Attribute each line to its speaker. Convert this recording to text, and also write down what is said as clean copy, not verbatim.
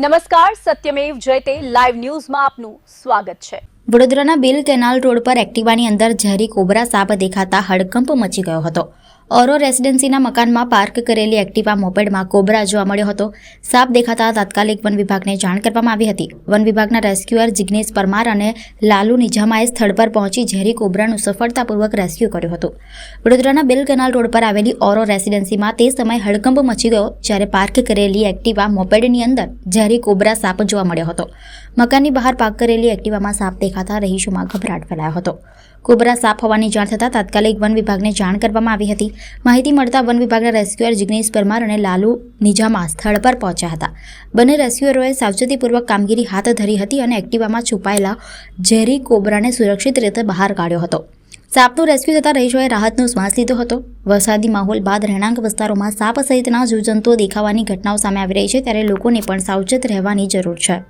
Speaker 1: નમસ્કાર, સત્યમેવ જયતે લાઈવ ન્યૂઝમાં આપનું સ્વાગત છે।
Speaker 2: વડોદરાના બેલ કેનાલ રોડ પર એક્ટિવાની અંદર ઝેરી કોબરા સાપ દેખાતા હડકંપ મચી ગયો હતો। ઓરો રેસિડેન્સીના મકાનમાં પાર્ક કરેલી એક્ટિવા મોપેડમાં કોબરા જોવા મળ્યો હતો। સાપ દેખાતા તાત્કાલિક વન વિભાગને જાણ કરવામાં આવી હતી। વન વિભાગના રેસ્ક્યુઅર જિગ્નેશ પરમાર અને લાલુ નિજામાએ સ્થળ પર પહોંચી ઝેરી કોબરાનું સફળતાપૂર્વક રેસ્ક્યુ કર્યું હતું। વડોદરાના બેલ કેનાલ રોડ પર આવેલી ઓરો રેસિડેન્સીમાં તે સમયે હડકંપ મચી ગયો જ્યારે પાર્ક કરેલી એક્ટિવા મોપેડની અંદર ઝેરી કોબરા સાપ જોવા મળ્યો હતો। મકાનની બહાર પાર્ક કરેલી એક્ટિવામાં સાપ દેખાતા રહીશોમાં ગભરાટ ફેલાયો હતો। કોબરા સાપ હોવાની જાણ થતાં તાત્કાલિક વન વિભાગને જાણ કરવામાં આવી હતી। માહિતી મળતા વન વિભાગના રેસ્ક્યુઅર જિગ્નેશ પરમાર અને લાલુ નિજામા સ્થળ પર પહોંચ્યા હતા। બંને રેસ્ક્યુઅરોએ સાવચેતીપૂર્વક કામગીરી હાથ ધરી હતી અને એક્ટિવામાં છુપાયેલા ઝેરી કોબરાને સુરક્ષિત રીતે બહાર કાઢ્યો હતો। સાપનું રેસ્ક્યુ થતાં રહીશોએ રાહતનો શ્વાસ લીધો હતો। વરસાદી માહોલ બાદ રહેણાંક વિસ્તારોમાં સાપ સહિતના જીવજંતુઓ દેખાવાની ઘટનાઓ સામે આવી રહી છે, ત્યારે લોકોને પણ સાવચેત રહેવાની જરૂર છે।